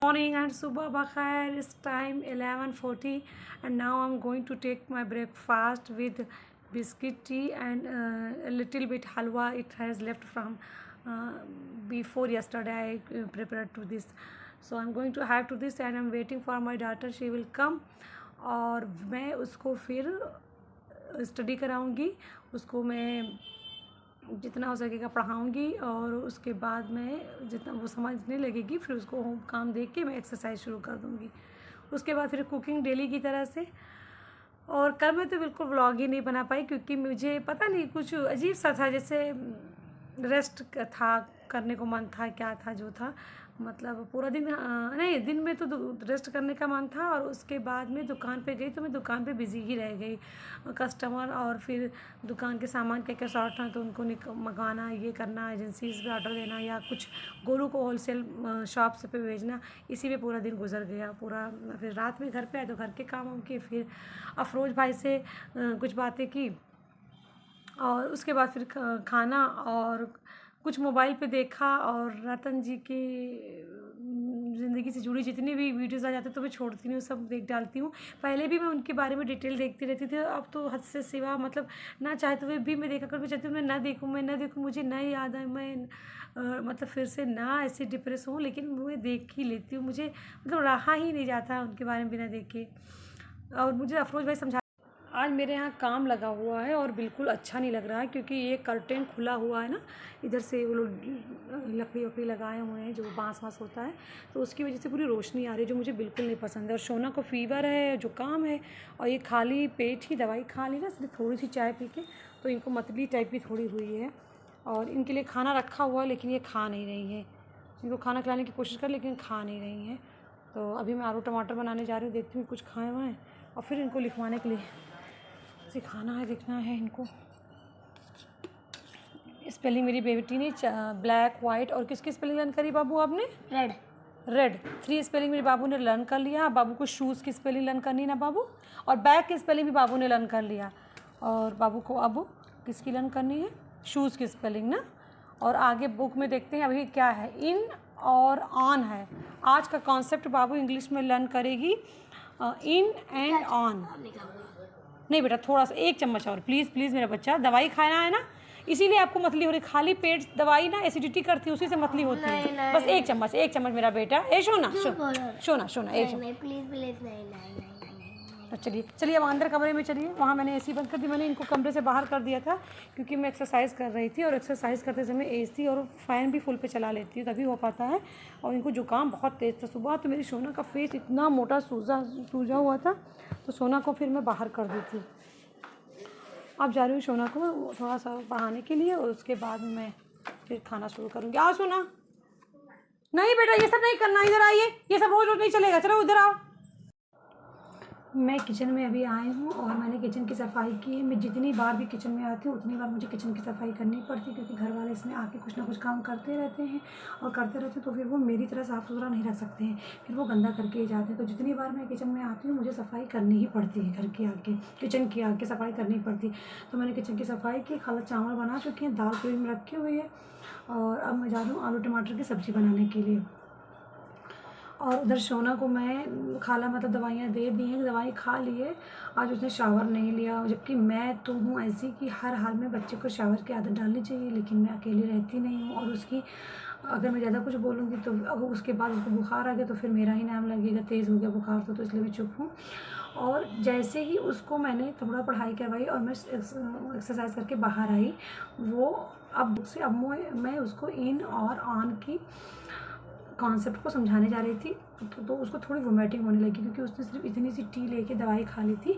Morning and subah bakhair. It's time 11:40 and now I'm going to take my breakfast with biscuit tea and a little bit halwa it has left from before yesterday I prepared to this, so I'm going to have to this and I'm waiting for my daughter. She will come और मैं उसको फिर study कराऊंगी, उसको मैं जितना हो सकेगा पढ़ाऊँगी और उसके बाद मैं जितना वो समझने लगेगी फिर उसको होम काम दे के मैं एक्सरसाइज शुरू कर दूँगी। उसके बाद फिर कुकिंग डेली की तरह से। और कल मैं तो बिल्कुल व्लॉग ही नहीं बना पाई क्योंकि मुझे पता नहीं कुछ अजीब सा था, जैसे रेस्ट था, करने को मन था, क्या था जो था, मतलब पूरा दिन नहीं, दिन में तो रेस्ट करने का मन था और उसके बाद में दुकान पे गई तो मैं दुकान पे बिज़ी ही रह गई। कस्टमर और फिर दुकान के सामान क्या क्या शॉर्ट था तो उनको मंगवाना, ये करना, एजेंसीज पे ऑर्डर देना या कुछ गोलू को होलसेल शॉप से पे भेजना, इसी में पूरा दिन गुजर गया पूरा। फिर रात में घर पे आए तो घर के काम के फिर अफरोज भाई से कुछ बातें की और उसके बाद फिर खाना और कुछ मोबाइल पे देखा और रतन जी की ज़िंदगी से जुड़ी जितनी भी वीडियोज़ आ जाते तो मैं छोड़ती नहीं हूँ, सब देख डालती हूँ। पहले भी मैं उनके बारे में डिटेल देखती रहती थी, अब तो हद से सिवा मतलब ना चाहते हुए भी मैं देखा कर, मैं चाहती हूँ मैं ना देखूँ, मुझे ना याद आए, मैं मतलब फिर से ना ऐसे डिप्रेस हूँ, लेकिन मैं देख ही लेती हूँ। मुझे मतलब रहा ही नहीं जाता उनके बारे में बिना देखे। और मुझे अफरोज भाई समझा, आज मेरे यहाँ काम लगा हुआ है और बिल्कुल अच्छा नहीं लग रहा है क्योंकि ये कर्टेन खुला हुआ है ना, इधर से वो लोग लकड़ी वकड़ी लगाए हुए हैं जो बांस वाँस होता है, तो उसकी वजह से पूरी रोशनी आ रही है जो मुझे बिल्कुल नहीं पसंद है। और शोना को फीवर है, जुकाम है और ये खाली पेट ही दवाई खा ली ना, सिर्फ थोड़ी सी चाय पी के, तो इनको मतली टाइप की थोड़ी हुई है। और इनके लिए खाना रखा हुआ है लेकिन ये खा नहीं रही है, इनको खाना खिलाने की कोशिश कर लेकिन खा नहीं रही हैं। तो अभी मैं आलू टमाटर बनाने जा रही हूँ, देखती हूँ कुछ खाए हुए हैं और फिर इनको लिखवाने के लिए सिखाना है, लिखना है इनको। स्पेलिंग मेरी बेटी ने ब्लैक वाइट और किसकी स्पेलिंग लर्न करी बाबू आपने? रेड 3 स्पेलिंग मेरे बाबू ने लर्न कर लिया। बाबू को शूज़ की स्पेलिंग लर्न करनी ना बाबू, और बैग की स्पेलिंग भी बाबू ने लर्न कर लिया। और बाबू को अब किसकी लर्न करनी है? शूज़ की स्पेलिंग ना। और आगे बुक में देखते हैं अभी क्या है, इन और ऑन है। आज का कॉन्सेप्ट बाबू इंग्लिश में लर्न करेगी, इन एंड ऑन। नहीं बेटा, थोड़ा सा 1 चम्मच और प्लीज़ मेरा बच्चा, दवाई खाना है ना, इसीलिए आपको मतली हो रही। खाली पेट दवाई ना एसिडिटी करती है, उसी से मतली होती है। बस 1 चम्मच मेरा बेटा। ए शोना शोना 1 चम्मच प्लीज। चलिए अब अंदर कमरे में चलिए। वहाँ मैंने एसी बंद कर दी, मैंने इनको कमरे से बाहर कर दिया था क्योंकि मैं एक्सरसाइज कर रही थी और एक्सरसाइज करते समय एसी और फ़ैन भी फुल पे चला लेती हूँ तभी हो पाता है। और इनको जुकाम बहुत तेज़ था सुबह, तो मेरी सोना का फेस इतना मोटा सूजा हुआ था, तो सोना को फिर मैं बाहर कर दी थी। अब जा रही हूँ सोना को थोड़ा सा पढ़ाने के लिए और उसके बाद मैं फिर खाना शुरू करूँगी। आओ सोना। नहीं बेटा, ये सब नहीं करना, इधर आइए, ये सब रोज़ नहीं चलेगा, चलो इधर आओ। मैं किचन में अभी आई हूँ और मैंने किचन की सफाई की है। मैं जितनी बार भी किचन में आती हूँ उतनी बार मुझे किचन की सफाई करनी पड़ती है क्योंकि घर वाले इसमें आके कुछ ना कुछ काम करते रहते हैं तो फिर वो मेरी तरह साफ़ सुथरा नहीं रख सकते हैं, फिर वो गंदा करके ही जाते हैं। तो जितनी बार मैं किचन में आती हूँ मुझे सफाई करनी ही पड़ती है, घर की आके किचन की आके सफाई करनी पड़ती है। तो मैंने किचन की सफाई की, खाला चावल बना चुकी हैं, दाल पूरी में रखी हुई है और अब मैं जा रही हूँ आलू टमाटर की सब्ज़ी बनाने के लिए। और उधर सोना को मैं खाला मतलब दवाइयाँ दे दी हैं, दवाई खा ली है। आज उसने शावर नहीं लिया, जबकि मैं तो हूँ ऐसी कि हर हाल में बच्चे को शावर की आदत डालनी चाहिए, लेकिन मैं अकेली रहती नहीं हूँ। और उसकी अगर मैं ज़्यादा कुछ बोलूँगी तो अब उसके बाद उसको बुखार आ गया तो फिर मेरा ही नाम लगेगा, तेज़ हो गया बुखार तो इसलिए मैं चुप हूँ। और जैसे ही उसको मैंने थोड़ा पढ़ाई करवाई और मैं एक्सरसाइज करके बाहर आई, वो अब मैं उसको इन और ऑन की कॉन्सेप्ट को समझाने जा रही थी तो उसको थोड़ी वोमिटिंग होने लगी क्योंकि उसने सिर्फ इतनी सी टी लेके दवाई खा ली थी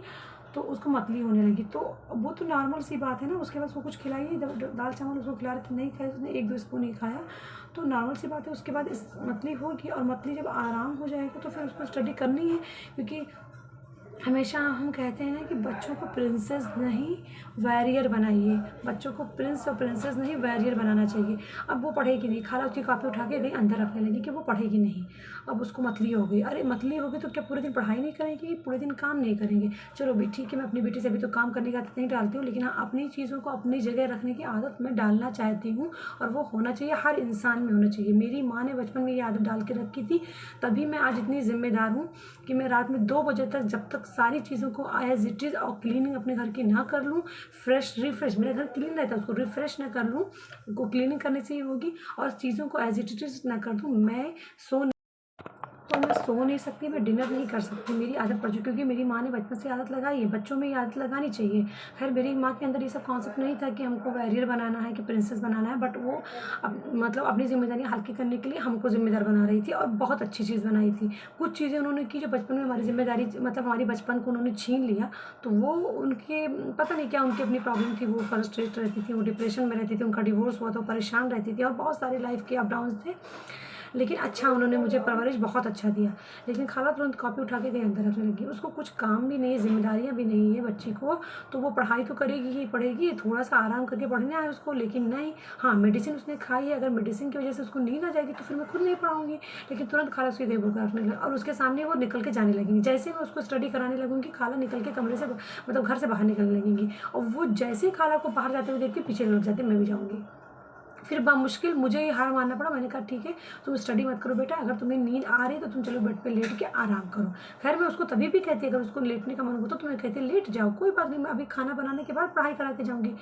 तो उसको मतली होने लगी। तो वो तो नॉर्मल सी बात है ना, उसके बाद उसको कुछ खिलाइए, दाल चावल उसको खिला रहे थे, नहीं खाया उसने, 1-2 स्पून ही खाया, तो नॉर्मल सी बात है। उसके बाद इस मतली होगी और मतली जब आराम हो जाएगा तो फिर उसको स्टडी करनी है क्योंकि हमेशा हम कहते हैं ना कि बच्चों को प्रिंसेस नहीं वॉरियर बनाइए, बच्चों को प्रिंस और प्रिंसेस नहीं वॉरियर बनाना चाहिए। अब वो पढ़ेगी नहीं, खाला उसकी कॉपी उठा के गई अंदर रखने लगी कि वो पढ़ेगी नहीं। अब उसको मतली हो गई, अरे मतली हो गई तो क्या पूरे दिन पढ़ाई नहीं करेंगे, पूरे दिन काम नहीं करेंगे। चलो भी ठीक है, मैं अपनी बेटी से अभी तो काम करने की आदत नहीं डालती हूँ, लेकिन हाँ अपनी चीज़ों को अपनी जगह रखने की आदत मैं डालना चाहती हूँ, और वो होना चाहिए, हर इंसान में होना चाहिए। मेरी माँ ने बचपन में ये आदत डाल के रखी थी, तभी मैं आज इतनी जिम्मेदार हूँ कि मैं रात में 2 बजे तक जब तक सारी चीज़ों को एज इट इज़ और क्लीनिंग अपने घर की ना कर लूँ, फ्रेश रिफ्रेश, मेरा घर क्लीन रहता है, उसको रिफ्रेश ना कर लूँ, को क्लीनिंग करने से ही होगी, और चीज़ों को एज इट इज़ ना कर दूँ, मैं सो नहीं सकती, मैं डिनर नहीं कर सकती, मेरी आदत पड़ चुकी, क्योंकि मेरी माँ ने बचपन से आदत लगाई है, बच्चों में ये आदत लगानी चाहिए। खैर मेरी माँ के अंदर ये सब कॉन्सेप्ट नहीं था कि हमको वॉरियर बनाना है कि प्रिंसेस बनाना है, बट वो मतलब अपनी जिम्मेदारी हल्की करने के लिए हमको जिम्मेदार बना रही थी, और बहुत अच्छी चीज़ बनाई थी। कुछ चीज़ें उन्होंने की जो बचपन में हमारी जिम्मेदारी, मतलब हमारी बचपन को उन्होंने छीन लिया, तो वो उनके पता नहीं क्या उनकी अपनी प्रॉब्लम थी, वो फ्रस्ट्रेट रहती थी, वो डिप्रेशन में रहती थी, उनका डिवोर्स हुआ तो परेशान रहती थी, और बहुत सारे लाइफ के अप डाउन थे। लेकिन अच्छा उन्होंने मुझे परवरिश बहुत अच्छा दिया। लेकिन खाला तुरंत कॉपी उठा के कहीं अंदर रखने लगी, उसको कुछ काम भी नहीं, जिम्मेदारियाँ भी नहीं है बच्ची को, तो वो पढ़ाई तो करेगी ही पढ़ेगी, थोड़ा सा आराम करके पढ़ना है उसको, लेकिन नहीं। हाँ मेडिसिन उसने खाई है, अगर मेडिसिन की वजह से उसको नींद आ जाएगी तो फिर मैं खुद नहीं पढ़ाऊँगी, लेकिन तुरंत खाला उसकी देखभाल रखने लगी, और उसके सामने वो निकल के जाने लगेंगी। जैसे मैं उसको स्टडी कराने लगूँगी, खाला निकल के कमरे से मतलब घर से बाहर निकलने लगेंगी, और वो जैसे ही खाला को बाहर जाते हुए देखती पीछे लौट जाते, मैं भी जाऊँगी। फिर बामुश्किल मुझे ही हार मानना पड़ा। मैंने कहा ठीक है तुम स्टडी मत करो बेटा, अगर तुम्हें नींद आ रही है तो तुम चलो बेड पे लेट के आराम करो। खैर मैं उसको तभी भी कहती, अगर उसको लेटने का मन होता तो मैं कहती लेट जाओ, कोई बात नहीं, मैं अभी खाना बनाने के बाद पढ़ाई करा के जाऊँगी।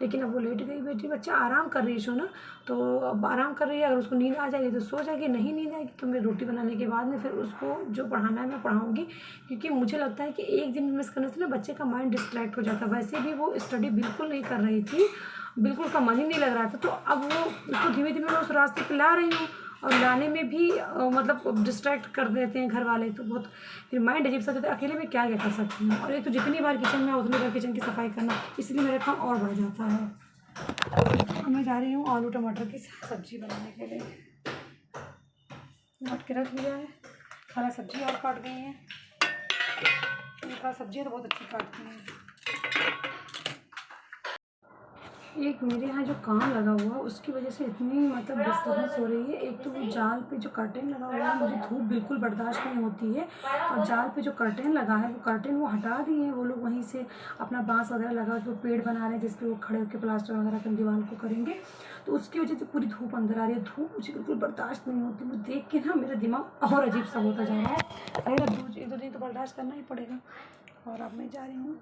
लेकिन अब वो लेट गई, बेटी बच्चा आराम कर रही है सोना, तो अब आराम कर रही है, अगर उसको नींद आ जाएगी तो सो जाएगी, नहीं नींद आएगी तो मैं रोटी बनाने के बाद में फिर उसको जो पढ़ाना है मैं पढ़ाऊँगी। क्योंकि मुझे लगता है कि एक दिन मिस करने से ना बच्चे का माइंड डिस्ट्रैक्ट हो जाता है। वैसे भी वो स्टडी बिल्कुल नहीं कर रही थी, बिल्कुल उसका मन ही नहीं लग रहा था, तो अब वो उसको धीमे धीमे मैं उस रास्ते पे ला रही हूँ, और लाने में भी मतलब डिस्ट्रैक्ट कर देते हैं घर वाले, तो बहुत फिर माइंड अजीब सा होता है, अकेले में क्या क्या कर सकती हूँ। और एक तो जितनी बार किचन में उतनी बार किचन की सफाई करना, इसलिए मेरा काम और बढ़ जाता है। अब मैं जा रही हूँ आलू टमाटर की सब्जी बनाने के लिए, काट के रख लिया है, खाना सब्जी और काट गई है, खाना सब्जी तो बहुत अच्छी काटती है। एक मेरे यहाँ जो काम लगा हुआ है उसकी वजह से इतनी मतलब डिस्टर्बेंस हो रही है। एक तो वो जाल पे जो कर्टेन लगा हुआ है, मुझे धूप बिल्कुल बर्दाश्त नहीं होती है, और जाल पे जो कर्टेन लगा है वो कर्टेन वो हटा दिए हैं वो लोग, वहीं से अपना बांस वगैरह लगा के वो पेड़ बना रहे हैं जिस पे वो खड़े होकर प्लास्टर वगैरह कर दीवार को करेंगे, तो उसकी वजह से पूरी धूप अंदर आ रही है। धूप मुझे बिल्कुल बर्दाश्त नहीं होती, मुझे देख के ना मेरा दिमाग और अजीब सा होता जा रहा है। अरे एक दो दिन तो बर्दाश्त करना ही पड़ेगा। और अब मैं जा रही हूँ,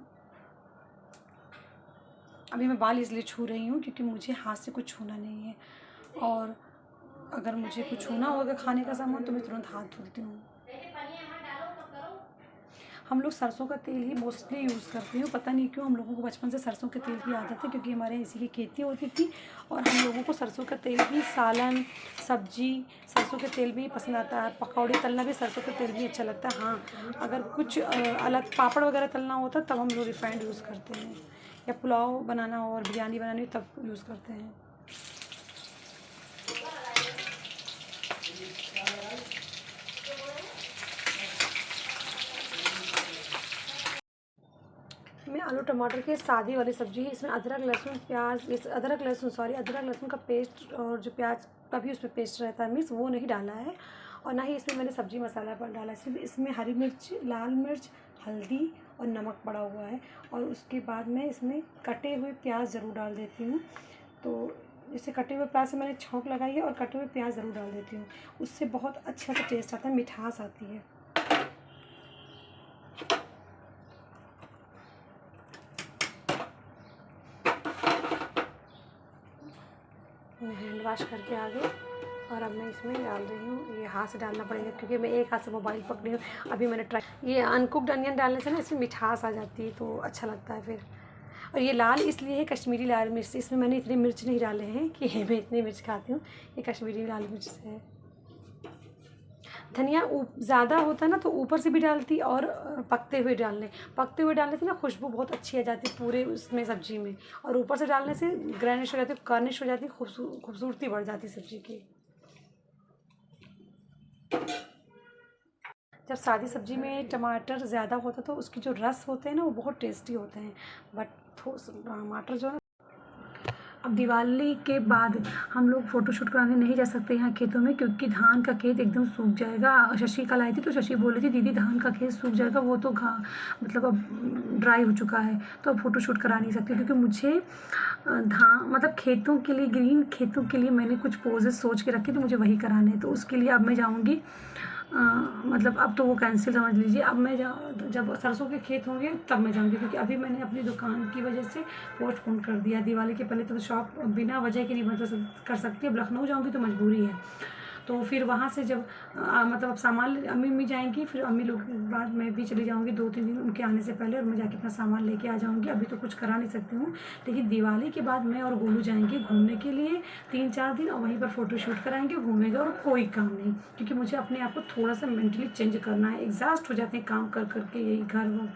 अभी मैं बाल इसलिए छू रही हूँ क्योंकि मुझे हाथ से कुछ छूना नहीं है, और अगर मुझे कुछ छूना होगा खाने का सामान तो मैं तुरंत हाथ धुलती हूँ। हम लोग सरसों का तेल ही मोस्टली यूज़ करते हैं, पता नहीं क्यों हम लोगों को बचपन से सरसों के तेल की आदत है, क्योंकि हमारे इसी की खेती होती थी, और हम लोगों को सरसों का तेल भी सालन सब्जी सरसों के तेल भी पसंद आता है। पकौड़ी तलना भी सरसों का तेल भी अच्छा लगता है। हाँ अगर कुछ अलग पापड़ वगैरह तलना होता तब हम लोग रिफाइंड यूज़ करते हैं, या पुलाव बनाना हो और बिरयानी बनानी हो तब यूज़ करते हैं। मैं आलू टमाटर की सादी वाली सब्ज़ी है, इसमें अदरक लहसुन प्याज, इस अदरक लहसुन का पेस्ट, और जो प्याज का भी उसमें पेस्ट रहता है मिक्स, वो नहीं डाला है, और ना ही इसमें मैंने सब्ज़ी मसाला पर डाला है। सिर्फ इसमें हरी मिर्च, लाल मिर्च, हल्दी और नमक पड़ा हुआ है, और उसके बाद मैं इसमें कटे हुए प्याज ज़रूर डाल देती हूँ। तो इसे कटे हुए प्याज से मैंने छौंक लगाई है, और कटे हुए प्याज ज़रूर डाल देती हूँ, उससे बहुत अच्छा सा टेस्ट आता है, मिठास आती है। मैं हैंड वॉश करके आ गई, और अब मैं इसमें डाल रही हूँ, ये हाथ से डालना पड़ेगा क्योंकि मैं एक हाथ से मोबाइल पकड़ी हूँ। अभी मैंने ट्राई, ये अनकुक्ड अनियन डालने से ना इसमें मिठास आ जाती है तो अच्छा लगता है फिर। और ये लाल इसलिए है कश्मीरी लाल मिर्च, इसमें मैंने इतने मिर्च नहीं डाले हैं कि मैं इतनी मिर्च खाती हूँ, ये कश्मीरी लाल मिर्च से है। धनिया ज़्यादा होता है ना तो ऊपर से भी डालती, और पकते हुए डालने से ना खुशबू बहुत अच्छी आ जाती है पूरे उसमें सब्ज़ी में, और ऊपर से डालने से गार्निश हो जाती है, गार्निश हो जाती है, खूबसूरती बढ़ जाती है सब्ज़ी की। जब सादी सब्ज़ी में टमाटर ज़्यादा होता तो उसकी जो रस होते हैं ना वो बहुत टेस्टी होते हैं, बट टमाटर जो है। अब दिवाली के बाद हम लोग फ़ोटोशूट कराने नहीं जा सकते यहाँ खेतों में, क्योंकि धान का खेत एकदम सूख जाएगा। शशि कल आई थी तो शशि बोल रही थी दीदी धान का खेत सूख जाएगा, वो तो मतलब अब ड्राई हो चुका है, तो अब फ़ोटोशूट करा नहीं सकती, क्योंकि मुझे धान मतलब खेतों के लिए, ग्रीन खेतों के लिए मैंने कुछ पोजेस सोच के रखे तो मुझे वही कराने हैं। तो उसके लिए अब मैं जाऊँगी, मतलब अब तो वो कैंसिल समझ लीजिए। अब मैं जब सरसों के खेत होंगे तब मैं जाऊँगी, क्योंकि अभी मैंने अपनी दुकान की वजह से पोस्टपोन कर दिया। दिवाली के पहले तो शॉप बिना वजह के नहीं बंद कर सकती। अब लखनऊ जाऊँगी तो मजबूरी है। तो फिर वहाँ से जब मतलब अब सामान अम्मी जाएंगी, फिर अम्मी लोग के बाद मैं भी चली जाऊँगी 2-3 दिन उनके आने से पहले, और मैं जाके अपना सामान लेके आ जाऊँगी। अभी तो कुछ करा नहीं सकती हूँ, लेकिन दिवाली के बाद मैं और गोलू जाएंगे घूमने के लिए 3-4 दिन, और वहीं पर फ़ोटोशूट कराएंगे, घूमेंगे, और कोई काम नहीं, क्योंकि मुझे अपने आप को थोड़ा सा मेंटली चेंज करना है। एग्जॉस्ट हो जाते हैं काम कर करके, यही घर वो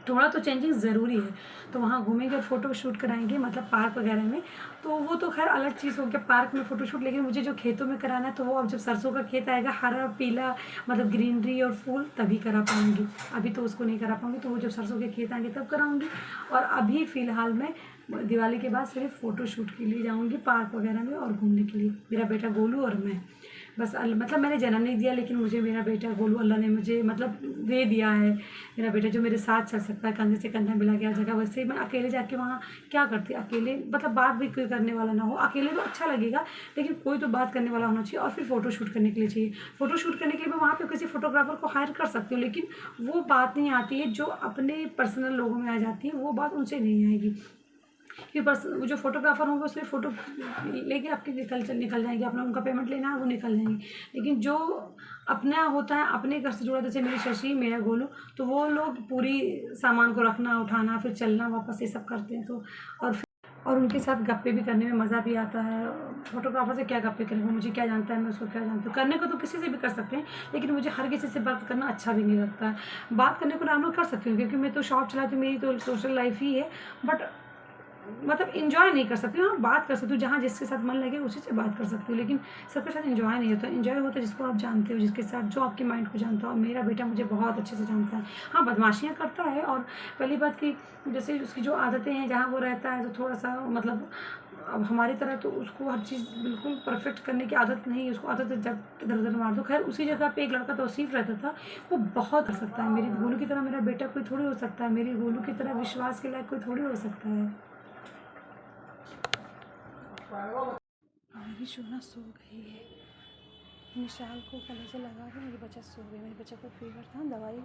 थोड़ा तो चेंजिंग ज़रूरी है। तो वहाँ घूमेंगे और फ़ोटो शूट कराएंगे, मतलब पार्क वगैरह में। तो वो तो खैर अलग चीज़ हो गया पार्क में फ़ोटो शूट, लेकिन मुझे जो खेतों में कराना है तो वो अब जब सरसों का खेत आएगा हरा पीला, मतलब ग्रीनरी और फूल, तभी करा पाऊँगी। अभी तो उसको नहीं करा पाऊँगी, तो वो जब सरसों के खेत आएंगे तब कराऊँगी। और अभी फ़िलहाल मैं दिवाली के बाद सिर्फ फ़ोटो शूट के लिए जाऊँगी पार्क वगैरह में, और घूमने के लिए मेरा बेटा गोलू और मैं। बस मतलब मैंने जन्म नहीं दिया, लेकिन मुझे मेरा बेटा गोलू अल्लाह ने मुझे मतलब दे दिया है। मेरा बेटा जो मेरे साथ चल सकता है, कंधे से कंधा मिला के हर जगह। वैसे ही मैं अकेले जाके वहाँ क्या करती, अकेले मतलब बात भी कोई करने वाला ना हो। अकेले तो अच्छा लगेगा, लेकिन कोई तो बात करने वाला होना चाहिए, और फिर फ़ोटो शूट करने के लिए चाहिए। फ़ोटो शूट करने के लिए मैं वहाँ पे किसी फ़ोटोग्राफ़र को हायर कर सकती हूँ, लेकिन वो बात नहीं आती है जो अपने पर्सनल लोगों में आ जाती है, वो बात उनसे नहीं आएगी। कि बस वो जो फोटोग्राफर होंगे वो सिर्फ फ़ोटो लेके आपके निकल जाएंगे, अपना उनका पेमेंट लेना है वो निकल जाएंगे। लेकिन जो अपना होता है, अपने घर से जुड़ा, जैसे मेरी शशि, मेरा गोलू, तो वो लोग पूरी सामान को रखना, उठाना, फिर चलना वापस, ये सब करते हैं। तो और उनके साथ गप्पे भी करने में मज़ा भी आता है। फोटोग्राफर से क्या गप्पे करेंगे, मुझे क्या जानता है, मैं उसको क्या जानती हूँ। करने को तो किसी से भी कर सकते हैं, लेकिन मुझे हर किसी से बात करना अच्छा भी नहीं लगता है। बात करने को नॉर्मल कर सकती हूँ, क्योंकि मैं तो शॉप चलाती हूँ, मेरी तो सोशल लाइफ ही है, बट मतलब इन्जॉय नहीं कर सकती हूँ। हाँ, बात कर सकती हूँ, जहाँ जिसके साथ मन लगे उसी से बात कर सकती हूँ, लेकिन सबके साथ इन्जॉय नहीं होता। इन्जॉय होता है जिसको आप जानते हो, जिसके साथ जो आपके माइंड को जानता हो। मेरा बेटा मुझे बहुत अच्छे से जानता है। हाँ, बदमाशियाँ करता है, और पहली बात कि जैसे उसकी जो आदतें हैं, जहाँ वो रहता है तो थोड़ा सा मतलब अब हमारी तरह तो उसको हर चीज़ बिल्कुल परफेक्ट करने की आदत नहीं है। उसको आदत है जब इधर उधर मार दो। खैर उसी जगह पे एक लड़का तौसीफ रहता था, वो बहुत कर सकता है। मेरी गोलू की तरह मेरा बेटा कोई थोड़ी हो सकता है, मेरी गोलू की तरह विश्वास के लायक कोई थोड़ी हो सकता है। मेरी सोना सो गई है। मिसाल को गले से लगा के मेरी बच्चा सो गई। मेरे बच्चे को फीवर था, दवाई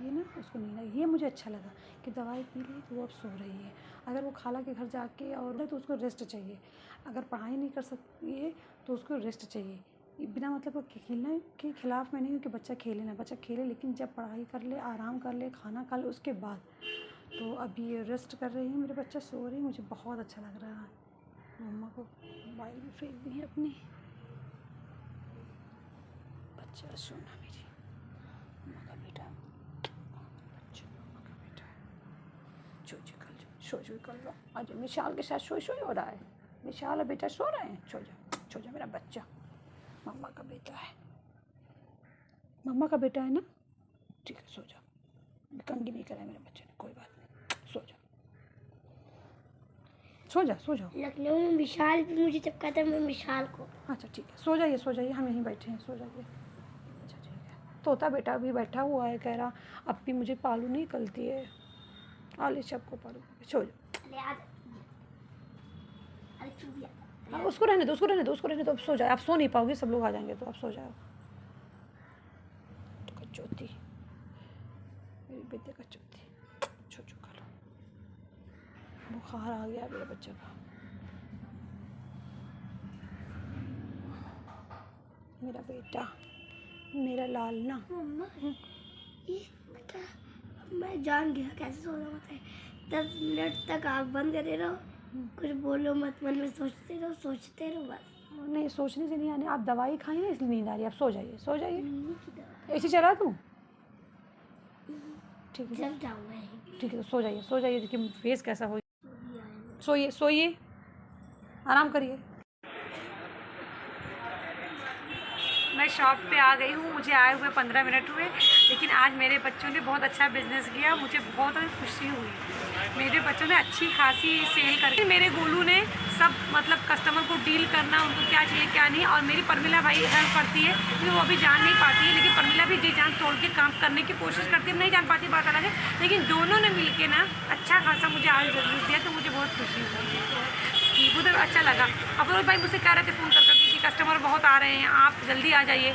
ये ना उसको नींद आई। ये मुझे अच्छा लगा कि दवाई पी ली तो वो अब सो रही है। अगर वो खाला के घर जाके और तो उसको रेस्ट चाहिए। अगर पढ़ाई नहीं कर सकती है तो उसको रेस्ट चाहिए। बिना मतलब खेलने के खिलाफ मैं नहीं हूँ कि बच्चा खेले ना, बच्चा खेले, लेकिन जब पढ़ाई कर ले, आराम कर ले, खाना खा ले, उसके बाद। तो अभी ये रेस्ट कर रही है, मेरे बच्चा सो रही है, मुझे बहुत अच्छा लग रहा है। मम्मा को मोबाइल भी फेंक दी है अपनी। बच्चा सोना मेरी मम्मा का बेटा, बच्चा मम्मा का बेटा है। सो जो कर लो। आज मिशाल के साथ सोई हो रहा है। मिशाल और बेटा सो रहे हैं। सो जा मेरा बच्चा, मम्मा का बेटा है। मम्मा का बेटा है ना, ठीक है, सो जा। कंगी नहीं करा मेरे बच्चे ने, कोई बात नहीं, सो जा, सो जाओ। लखनऊ में विशाल भी मुझे चिपकाता है, मैं विशाल को। अच्छा ठीक है, सो जाइए, हम यहीं बैठे हैं, सो जाइए। अच्छा ठीक है। तोता बेटा भी बैठा हुआ है, कह रहा अब भी मुझे पालू नहीं करती है, आले सबको पालू। सो जाओ। हाँ, उसको रहने दो, अब सो जाए। आप सो नहीं पाओगे, सब लोग आ जाएंगे तो आप सो जाओ। तो कचौती मेरी बेटे कचौती, छो खा लो। बुखार आ गया मेरे बच्चे का। मेरा बेटा, मेरा लाल ना। मम्मा ये बेटा, मैं जान गया कैसे सोना होता है। 10 मिनट तक आँख बंद करे रहो, कुछ बोलो मत, मन में सोचते रहो बस। नहीं, सोचने से नहीं आने। आप दवाई खाई ना, इसलिए नींद आ रही है। आप सो जाइए। ऐसे चला दूँ? ठीक है, जब जाऊँगा ठीक है, तो सो जाइए। देखिए फेस कैसा हो। सोइए, आराम करिए। मैं शॉप पे आ गई हूँ, मुझे आए हुए 15 मिनट हुए, लेकिन आज मेरे बच्चों ने बहुत अच्छा बिजनेस किया, मुझे बहुत खुशी हुई। मेरे बच्चों ने अच्छी खासी सेल करके, मेरे गोलू ने सब मतलब कस्टमर को डील करना, उनको क्या चाहिए क्या नहीं, और मेरी परमिला भाई हेल्प करती है क्योंकि वो अभी जान नहीं पाती है, लेकिन परमिला भी जी जान तोड़ के काम करने की कोशिश करती है, नहीं जान पाती बात अलग है, लेकिन दोनों ने मिलके ना अच्छा खासा मुझे आज बिजनेस दिया, तो मुझे बहुत खुशी हुई, मुझे अच्छा लगा। अफरोज भाई मुझसे कह रहे थे फ़ोन करके कि कस्टमर बहुत आ रहे हैं, आप जल्दी आ जाइए।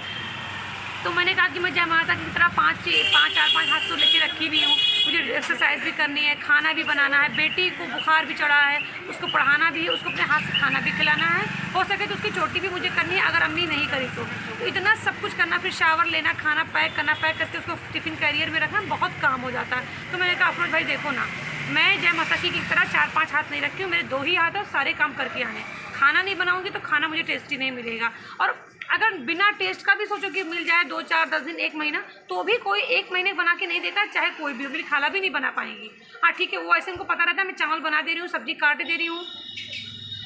तो मैंने कहा कि मैं जय माता की तरह चार पाँच हाथ तो लेके रखी नहीं हूँ, मुझे एक्सरसाइज भी करनी है, खाना भी बनाना है, बेटी को बुखार भी चढ़ा है, उसको पढ़ाना भी है, उसको अपने हाथ से खाना भी खिलाना है, हो सके तो उसकी चोटी भी मुझे करनी है अगर अम्मी नहीं करी तो इतना सब कुछ करना, फिर शावर लेना, खाना पैक करना, पैक करके उसको टिफ़िन कैरियर में रखना, बहुत काम हो जाता है। तो मैंने कहा अफरोज भाई देखो ना, मैं जय माता की तरह 4-5 हाथ नहीं रखती हूँ, मेरे 2 ही हाथ है, सारे काम करके आने। खाना नहीं बनाऊंगी तो खाना मुझे टेस्टी नहीं मिलेगा, और अगर बिना टेस्ट का भी सोचो कि मिल जाए 2, 4, 10 दिन, 1 महीना, तो भी कोई 1 महीने बना के नहीं देता, चाहे कोई भी हो, मेरी खाला भी नहीं बना पाएंगी। हाँ ठीक है, वो ऐसे उनको पता रहता है मैं चावल बना दे रही हूँ, सब्जी काट दे रही हूँ,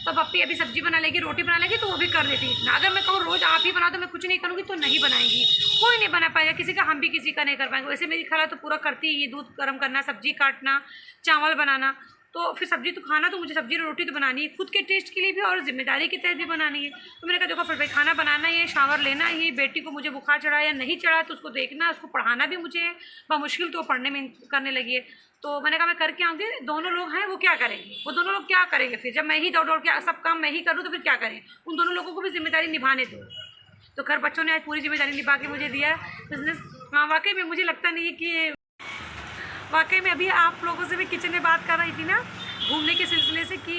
तो पप्पी अभी सब्जी बना लेगी, रोटी बना लेगी, तो वो भी कर देती है इतना। अगर मैं कहूँ रोज़ आप ही बना दो, मैं कुछ नहीं करूँगी, तो नहीं बनाएंगी, कोई नहीं बना पाएगा, किसी का हम भी किसी का नहीं कर पाएंगे। वैसे मेरी खाला तो पूरा करती ही, दूध गर्म करना, सब्जी काटना, चावल बनाना, तो फिर सब्जी तो खाना, तो मुझे सब्जी रोटी तो बनानी है, खुद के टेस्ट के लिए भी और जिम्मेदारी के तहत भी बनानी है। तो मैंने कहा देखो फिर भाई खाना बनाना ही है, शावर लेना ही, बेटी को मुझे बुखार चढ़ा या नहीं चढ़ा तो उसको देखना, उसको पढ़ाना भी मुझे है, मुश्किल तो पढ़ने में करने लगी है। तो मैंने कहा मैं करके आऊँगी, दोनों लोग हैं वो क्या करेंगे, वो दोनों लोग क्या करेंगे फिर, जब मैं ही दौड़ दौड़ के सब काम मैं ही करूँ तो फिर क्या करें, उन दोनों लोगों को भी जिम्मेदारी निभाने दो। तो खैर बच्चों ने आज पूरी जिम्मेदारी निभा के मुझे दिया बिजनेस। हाँ वाकई में मुझे लगता नहीं है कि, वाकई में अभी आप लोगों से भी किचन में बात कर रही थी ना घूमने के सिलसिले से कि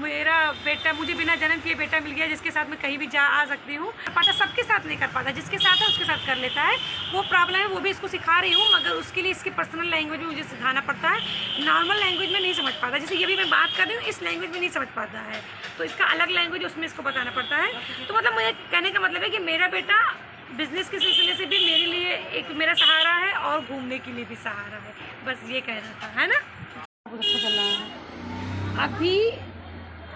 मेरा बेटा, मुझे बिना जन्म किए बेटा मिल गया जिसके साथ मैं कहीं भी जा आ सकती हूँ। पाता सबके साथ नहीं कर पाता, जिसके साथ है उसके साथ कर लेता है, वो प्रॉब्लम है, वो भी इसको सिखा रही हूँ, मगर उसके लिए इसकी पर्सनल लैंग्वेज में मुझे सिखाना पड़ता है, नॉर्मल लैंग्वेज में नहीं समझ पाता। जैसे ये भी मैं बात कर रही हूँ इस लैंग्वेज में नहीं समझ पाता है, तो इसका अलग लैंग्वेज उसमें इसको बताना पड़ता है। तो मतलब मुझे कहने का मतलब है कि मेरा बेटा बिजनेस के सिलसिले से भी मेरे लिए एक मेरा सहारा है और घूमने के लिए भी सहारा है, बस ये कहना था, है ना। बहुत अच्छा चल रहा है।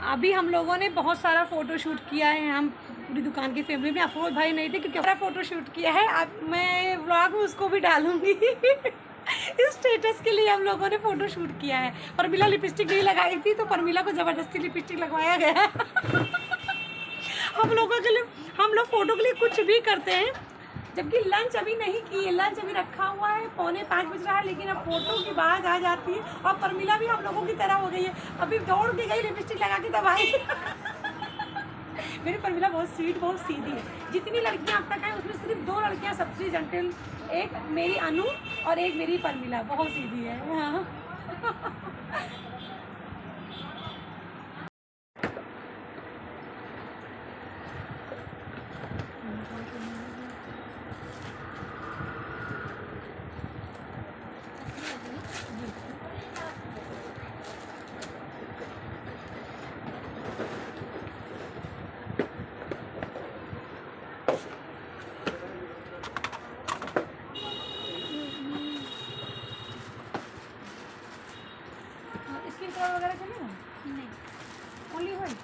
अभी हम लोगों ने बहुत सारा फ़ोटो शूट किया है, हम पूरी दुकान की फैमिली में। अफरोज भाई नहीं थे क्योंकि हमारा फ़ोटो शूट किया है, अब मैं व्लॉग में उसको भी डालूंगी इस स्टेटस के लिए हम लोगों ने फ़ोटो शूट किया है। परमिला लिपस्टिक नहीं लगाई थी तो परमिला को ज़बरदस्ती लिपस्टिक लगवाया गया हम लोगों के लिए, हम लोग फ़ोटो के लिए कुछ भी करते हैं, जबकि लंच अभी नहीं किए, लंच अभी रखा हुआ है, 4:45 बज रहा है, लेकिन अब फ़ोटो की बात आ जाती है। और परमिला भी हम लोगों की तरह हो गई है, अभी दौड़ के गई लिपस्टिक लगा के दबाई मेरी परमिला बहुत स्वीट, बहुत सीधी है। जितनी लड़कियां अब तक हैं उसमें सिर्फ 2 लड़कियां सबसे जेंटल, एक मेरी अनु और एक मेरी परमिला, बहुत सीधी है। हाँ स्किन कलर वगैरह चलेगा नहीं, ओनली व्हाइट।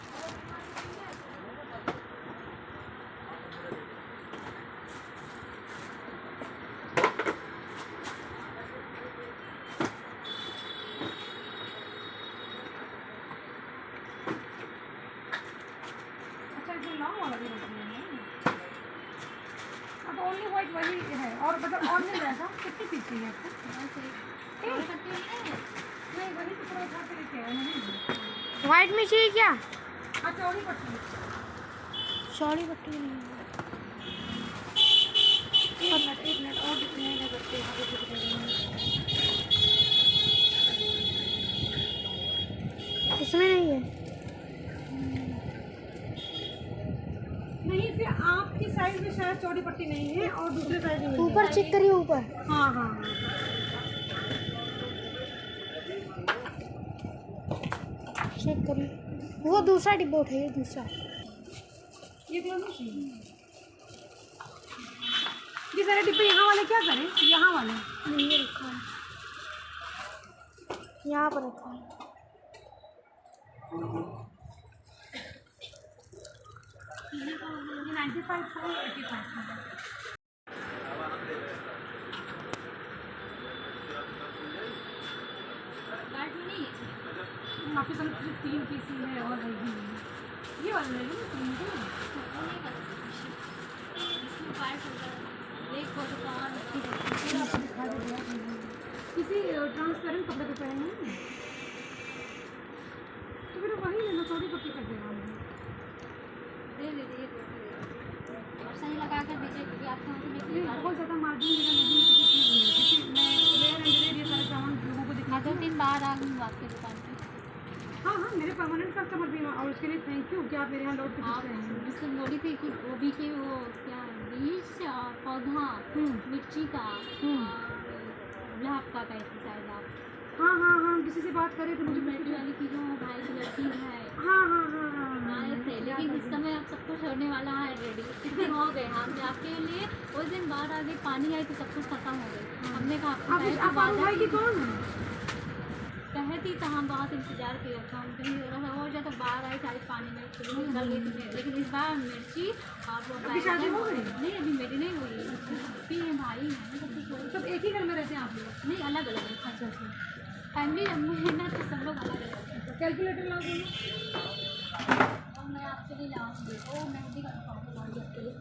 अच्छा जो लॉन्ग वाला भी रखना है, तो ओनली व्हाइट वही है, और मतलब और मिल जाएगा। कितनी पीस चाहिए आपको? नहीं वही तो थोड़ा उठा के लेके आया नहीं। व्हाइट में चाहिए क्या? हाँ चौड़ी पट्टी, चौड़ी पट्टी नहीं है। एक मिनट और दिखने हैं बच्चे यहाँ पे दिख रहे हैं। इसमें नहीं है। नहीं फिर आपकी साइज में शायद चौड़ी पट्टी नहीं है और दूसरे साइज में ऊपर चेक करिए, ऊपर। हाँ हाँ चेक करिए, वो दूसरा डिब्बा उठाइए, दूसरा। ये कलर नहीं चाहिए। ये सारे डिब्बे यहाँ वाले क्या करें, यहाँ वाले नहीं रखा है, यहाँ पर रखा है। ये 95 था और 85 था। आपके साथ सिर्फ 3 पीस ही है और है ही नहीं। ये वाला ले लो 3 को। किसी ट्रांसपेरेंट कपड़े पे पहनना है तो फिर वही लेना, चौड़ी पट्टी कर देना हमें। सही लगा कर दीजिए क्योंकि आपके वहाँ से नहीं बहुत ज़्यादा मार्जिन मेरा नहीं है किसी चीज़ में, क्योंकि मैं रेयर एंड रेयर ये सारे सामान लोगों को दिखा 2-3 बार आ गई आपकी दुकान पे। हाँ हाँ मेरे परमानेंट कस्टमर भी हैं और उसके लिए थैंक यू कि आप मेरे यहाँ लौट के आप पूछ रहे हैं। जिससे बोली थी कि गोभी के वो क्या बीज और पौधा मिर्ची का और गुलाब का कैसे शायद आप हाँ हाँ हाँ किसी से बात करें तो मुझे बेटी वाली की जो भाई की लड़की है हाँ हाँ हाँ हाँ आए थे, लेकिन इस समय आप सब कुछ होने वाला है रेडी। कितने हो गए हमने आपके लिए उस दिन बाहर आ गई, पानी आई तो सब कुछ खत्म हो गई। हमने कहा आपको आप भाई की कौन है? कहती तो हम बहुत इंतजार किया था, हम कहीं हो जाता तो बाहर आई सारी पानी में शुरू कर गई थी। लेकिन इस बार मिर्ची और वो अभी शादी हो गई? नहीं अभी मेरी नहीं हुई, भी है भाई है सब कुछ हो सब एक ही घर में रहते हैं आप लोग? नहीं अलग अलग है। अच्छा अच्छा फैमिली में है ना तो सब लोग अलग अलग हैं। कैलकुलेटर ला देंगे। और मैं आपके लिए लाऊंगी वो मेहंदी का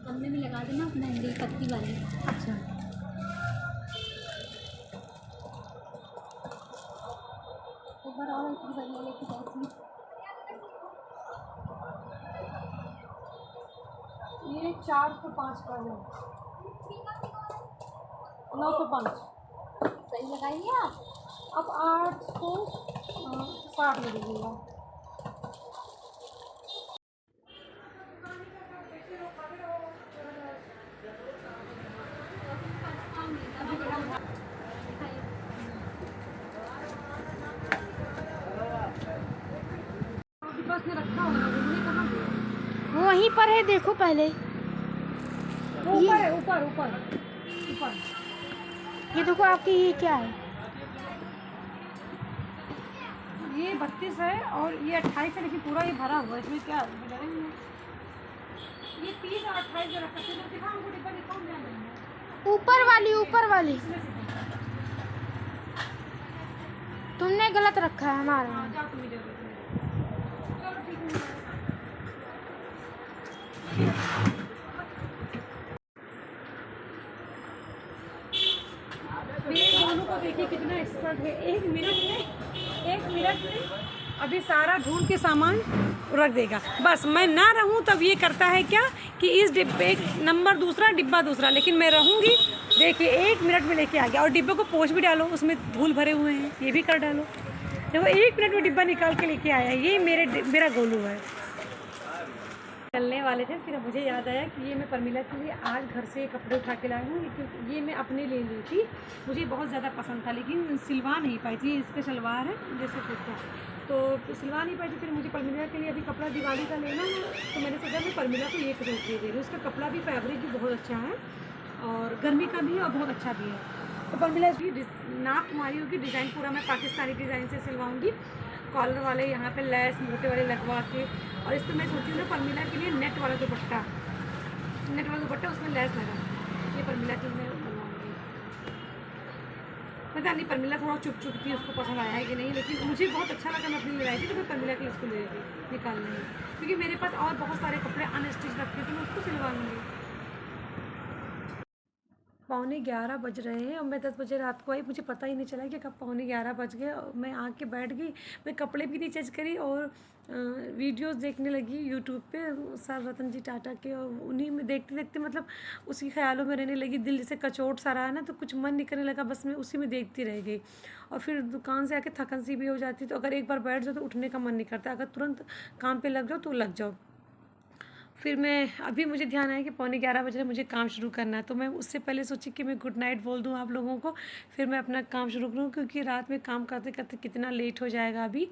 कमरे में लगा देना मेहंदी पत्ती वाली। अच्छा एक बार और इतनी बढ़िया लेके जाती ये 405 का है, 905। सही लगाइए आप। अब 860 में दीजिएगा। आपके पास में रखा होगा उन्होंने कहाँ पे? वो वहीं पर है, देखो पहले। वो ऊपर है, ऊपर ऊपर ऊपर। ये देखो आपकी, ये क्या है? ये 32 है और ये 28 है, लेकिन पूरा ये भरा हुआ है, इसमें क्या ये 30 और 28 रख सकते हैं। दिखाओ हमको डिब्बा, दिखाओ ध्यान देना। ऊपर वाली, ऊपर वाली इसमें से तुमने गलत रखा है हमारा। हाँ जाओ तुम्हें जरूरत है। चलो ठीक है। मेरे दोनों को देखिए कितना एक्सपर्ट है। एक मिनट में अभी सारा ढूंढ के सामान रख देगा। बस मैं ना रहूं तब ये करता है क्या कि इस डिब्बे नंबर दूसरा डिब्बा दूसरा, लेकिन मैं रहूंगी। देखिए 1 मिनट में लेके आ गया और डिब्बे को पोंछ भी डालो, उसमें धूल भरे हुए हैं, ये भी कर डालो। देखो 1 मिनट में डिब्बा निकाल के लेके आया। ये मेरा गोलू है। चलने वाले थे, फिर मुझे याद आया कि ये मैं परमिला के लिए आज घर से कपड़े उठा के लाई हूँ, क्योंकि ये मैं अपने लिए ली थी। मुझे बहुत ज़्यादा पसंद था लेकिन सिलवा नहीं पाई थी। इसका शलवार है जैसे कुर्ता, तो सिलवा नहीं पाई थी। फिर मुझे परमिला के लिए अभी कपड़ा दिवाली का लेना है, तो मैंने सोचा मैं परमिला को ये सूट दे रही हूँ। उसका कपड़ा भी फैब्रिक भी बहुत अच्छा है और गर्मी का भी है और बहुत अच्छा भी है। तो परमिला की नाप तुम्हारी होगी। डिज़ाइन पूरा मैं पाकिस्तानी डिज़ाइन से सिलवाऊँगी, कॉलर वाले यहाँ पे लेस मोटे वाले लगवा के। और इस पर मैं सोची हूँ ना परमिला के लिए नेट वाला दुपट्टा उसमें लेस लगा, ये परमिला की मैं बनवाऊँगी। पता नहीं परमिला थोड़ा चुप थी, उसको पसंद आया है कि नहीं, लेकिन मुझे बहुत अच्छा लगा। मैं अपनी ले आई थी तो मैं परमिला के लिए उसको ले गई निकालने में, क्योंकि मेरे पास और बहुत सारे कपड़े अनस्टिच रखते हैं तो मैं उसको सिलवा लूँगी। 11:15 बज रहे हैं और मैं 10 बजे रात को आई। मुझे पता ही नहीं चला कि कब 11:15 बज गए। मैं आके बैठ गई, मैं कपड़े भी नहीं चेंज करी और वीडियोस देखने लगी यूट्यूब पे सर रतन जी टाटा के, और उन्हीं में देखते देखते मतलब उसी ख्यालों में रहने लगी। दिल जैसे कचोट सा रहा है ना, तो कुछ मन नहीं करने लगा, बस मैं उसी में देखती रह गई। और फिर दुकान से आके थकन सी भी हो जाती, तो अगर एक बार बैठ जाओ तो उठने का मन नहीं करता, अगर तुरंत काम पे लग जाओ तो लग जाओ। फिर मैं अभी मुझे ध्यान आया कि 11:15 बज रहे, मुझे काम शुरू करना है। तो मैं उससे पहले सोची कि मैं गुड नाइट बोल दूं आप लोगों को, फिर मैं अपना काम शुरू करूं, क्योंकि रात में काम करते करते कितना लेट हो जाएगा अभी।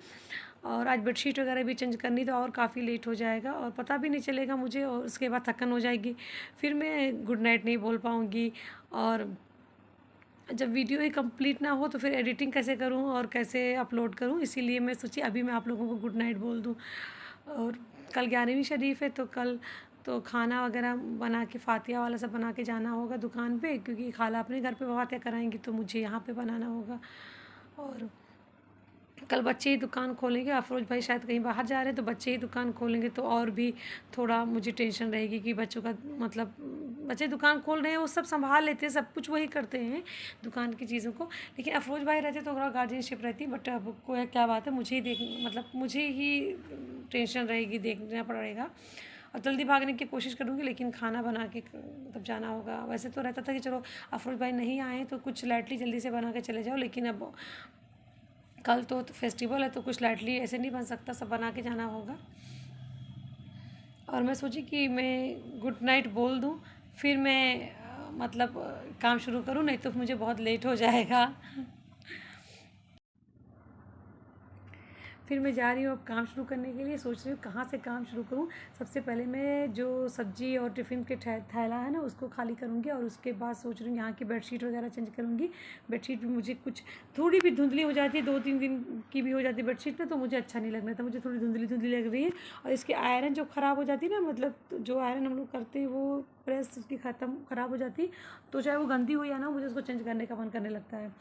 और आज बेडशीट वगैरह भी चेंज करनी, तो और काफ़ी लेट हो जाएगा और पता भी नहीं चलेगा मुझे, और उसके बाद थकन हो जाएगी, फिर मैं गुड नाइट नहीं बोल पाऊँगी। और जब वीडियो ही कंप्लीट ना हो तो फिर एडिटिंग कैसे करूं और कैसे अपलोड करूं, इसीलिए मैं सोची अभी मैं आप लोगों को गुड नाइट बोल दूं। और कल 11वीं शरीफ है, तो कल तो खाना वगैरह बना के फातिया वाला सब बना के जाना होगा दुकान पे, क्योंकि खाला अपने घर पे फातिया कराएंगी तो मुझे यहाँ पे बनाना होगा। और कल बच्चे ही दुकान खोलेंगे, अफरोज भाई शायद कहीं बाहर जा रहे हैं तो बच्चे ही दुकान खोलेंगे, तो और भी थोड़ा मुझे टेंशन रहेगी कि बच्चों का मतलब बच्चे दुकान खोल रहे हैं, वो सब संभाल लेते हैं, सब कुछ वही करते हैं दुकान की चीज़ों को। लेकिन अफरोज भाई रहते तो थोड़ा गार्जियनशिप रहती, बट अब कोई क्या बात है, मुझे ही देख मतलब मुझे ही टेंशन रहेगी, देखना पड़ेगा। और जल्दी भागने की कोशिश करूँगी, लेकिन खाना बना के मतलब जाना होगा। वैसे तो रहता था कि चलो अफरोज भाई नहीं आए तो कुछ लाइटली जल्दी से बना के चले जाओ, लेकिन अब कल तो फेस्टिवल है तो कुछ लाइटली ऐसे नहीं बन सकता, सब बना के जाना होगा। और मैं सोची कि मैं गुड नाइट बोल दूँ, फिर मैं मतलब काम शुरू करूँ, नहीं तो मुझे बहुत लेट हो जाएगा। फिर मैं जा रही हूँ अब काम शुरू करने के लिए, सोच रही हूँ कहाँ से काम शुरू करूँ। सबसे पहले मैं जो सब्जी और टिफ़िन के थैला है ना उसको खाली करूँगी, और उसके बाद सोच रही हूँ यहाँ की बेडशीट वगैरह चेंज करूँगी। बेडशीट भी मुझे कुछ थोड़ी भी धुंधली हो जाती है, 2-3 दिन की भी हो जाती है बेडशीट ना, तो मुझे अच्छा नहीं लग रहा था, मुझे थोड़ी धुंधली धुंधली लग रही है। और इसकी आयरन जो ख़राब हो जाती है ना, मतलब जो आयरन हम लोग करते हैं वो प्रेस उसकी ख़राब हो जाती है, तो चाहे वो गंदी हो या ना, मुझे उसको चेंज करने का मन करने लगता है,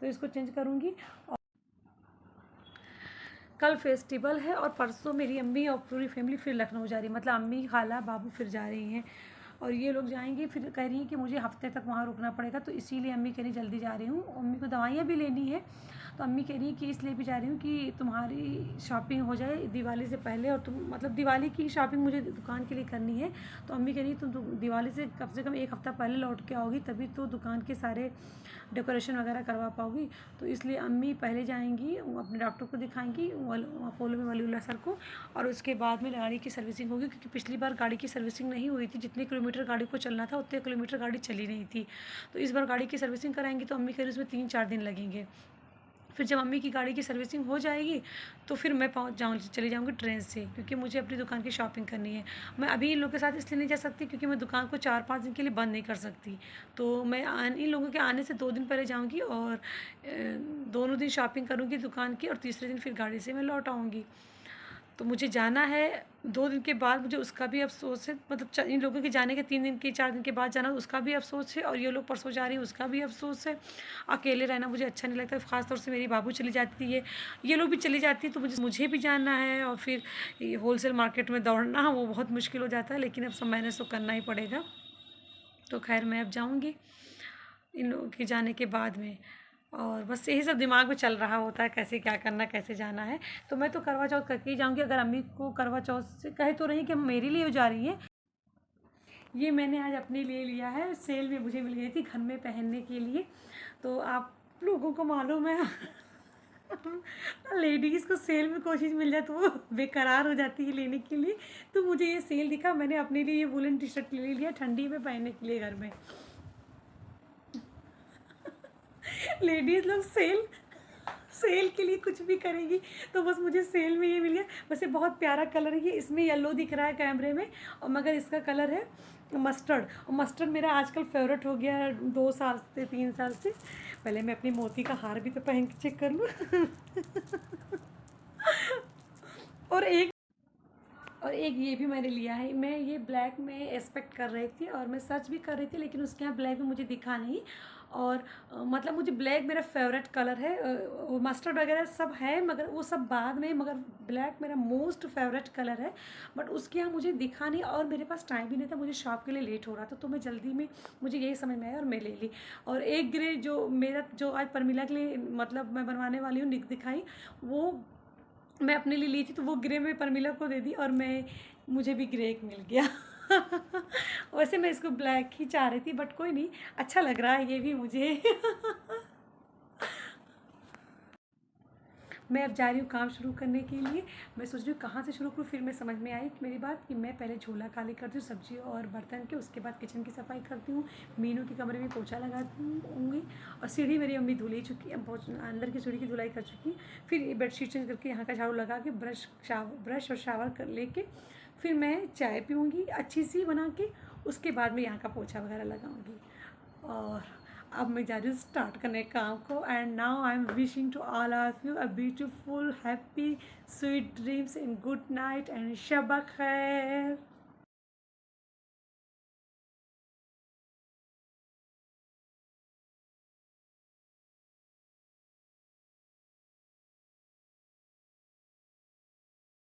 तो इसको चेंज करूँगी। कल फेस्टिवल है और परसों मेरी अम्मी और पूरी फैमिली फिर लखनऊ जा रही है, मतलब अम्मी खाला बाबू फिर जा रही हैं, और ये लोग जाएंगे। फिर कह रही हैं कि मुझे हफ्ते तक वहाँ रुकना पड़ेगा, तो इसीलिए अम्मी कह रही जल्दी जा रही हूँ। अम्मी को दवाइयाँ भी लेनी है, तो अम्मी कह रही है कि इसलिए भी जा रही हूँ कि तुम्हारी शॉपिंग हो जाए दिवाली से पहले, और तुम मतलब दिवाली की शॉपिंग मुझे दुकान के लिए करनी है, तो अम्मी कह रही है तुम दिवाली से कम 1 हफ़्ता पहले लौट के आओगी, तभी तो दुकान के सारे डेकोरेशन वगैरह करवा पाओगी। तो इसलिए अम्मी पहले जाएंगी, अपने डॉक्टर को दिखाएंगी अपोलो में वलीउल्लाह सर को, और उसके बाद में गाड़ी की सर्विसिंग होगी, क्योंकि पिछली बार गाड़ी की सर्विसिंग नहीं हुई थी, जितने किलोमीटर गाड़ी को चलना था उतने किलोमीटर गाड़ी चली नहीं थी। तो इस बार गाड़ी की सर्विसिंग कराएंगी, तो अम्मी कह रही उसमें 3-4 दिन लगेंगे। फिर जब मम्मी की गाड़ी की सर्विसिंग हो जाएगी तो फिर मैं चली जाऊँगी ट्रेन से, क्योंकि मुझे अपनी दुकान की शॉपिंग करनी है। मैं अभी इन लोगों के साथ इसलिए नहीं जा सकती क्योंकि मैं दुकान को 4-5 दिन के लिए बंद नहीं कर सकती, तो मैं इन लोगों के आने से 2 दिन पहले जाऊँगी, और दोनों दिन शॉपिंग करूँगी दुकान की, और तीसरे दिन फिर गाड़ी से मैं लौट आऊँगी। तो मुझे जाना है 2 दिन के बाद, मुझे उसका भी अफ़सोस है, मतलब इन लोगों के जाने के 3 दिन के 4 दिन के बाद जाना उसका भी अफ़सोस है, और ये लोग परसों जा रही हैं उसका भी अफ़सोस है। अकेले रहना मुझे अच्छा नहीं लगता, ख़ास तौर से मेरी बाबू चली जाती है, ये लोग भी चली जाती है, तो मुझे भी जाना है, और फिर ये होलसेल मार्केट में दौड़ना वो बहुत मुश्किल हो जाता है, लेकिन अब सब मैनेज तो करना ही पड़ेगा। तो खैर मैं अब जाऊँगी इन लोगों के जाने के बाद में, और बस यही सब दिमाग में चल रहा होता है कैसे क्या करना, कैसे जाना है। तो मैं तो करवा चौथ करके ही जाऊँगी, अगर अम्मी को करवा चौथ से कहे तो रही कि मेरे लिए जा रही हैं। ये मैंने आज अपने लिए लिया है, सेल में मुझे मिल गई थी घर में पहनने के लिए। तो आप लोगों को मालूम है लेडीज़ को सेल में कोई चीज़ मिल जाए तो वो बेकरार हो जाती है लेने के लिए, तो मुझे ये सेल दिखा, मैंने अपने लिए ये वुलन टी शर्ट ले लिया ठंडी में पहनने के लिए घर में। लेडीज़ लोग सेल के लिए कुछ भी करेगी, तो बस मुझे सेल में ये मिल गया। वैसे बहुत प्यारा कलर है ये, इसमें येलो दिख रहा है कैमरे में, और मगर इसका कलर है मस्टर्ड, और मस्टर्ड मेरा आजकल फेवरेट हो गया है 2 साल से 3 साल से। पहले मैं अपनी मोती का हार भी तो पहन के चेक कर लूँ और एक ये भी मैंने लिया है, मैं ये ब्लैक में एक्सपेक्ट कर रही थी, और मैं सर्च भी कर रही थी, लेकिन उसके यहाँ ब्लैक में मुझे दिखा नहीं। और मतलब मुझे ब्लैक मेरा फेवरेट कलर है, मस्टर्ड वगैरह सब है मगर वो सब बाद में, मगर ब्लैक मेरा मोस्ट फेवरेट कलर है, बट उसके यहाँ मुझे दिखा नहीं, और मेरे पास टाइम भी नहीं था, मुझे शॉप के लिए लेट हो रहा था, तो मैं जल्दी में मुझे यही समझ में आया और मैं ले ली। और एक ग्रे जो मेरा जो आज परमिला के लिए मतलब मैं बनवाने वाली हूँ दिखाई, वो मैं अपने लिए ली थी, तो वो ग्रे में परमिला को दे दी, और मुझे भी ग्रे एक मिल गया वैसे मैं इसको ब्लैक ही चाह रही थी, बट कोई नहीं, अच्छा लग रहा है ये भी मुझे मैं अब जा रही हूँ काम शुरू करने के लिए। मैं सोच रही हूँ कहाँ से शुरू करूँ, फिर मैं समझ में आई मेरी बात कि मैं पहले झोला खाली करती हूँ सब्जी और बर्तन के, उसके बाद किचन की सफाई करती हूँ, मीनू के कमरे में पोछा लगाती हूँगी, और सीढ़ी मेरी अम्मी धुल ही चुकी है, अंदर की सीढ़ी की धुलाई कर चुकी है। फिर ये बेडशीट चेंज करके यहाँ का झाड़ू लगा के ब्रश और शावर कर लेके फिर मैं चाय पीऊँगी अच्छी सी बना के, उसके बाद मैं यहाँ का पोछा वगैरह लगाऊँगी, और अब मैं जा रही हूँ स्टार्ट करने काम को। And now I am wishing to all of you a beautiful happy sweet dreams and good night and शब खैर।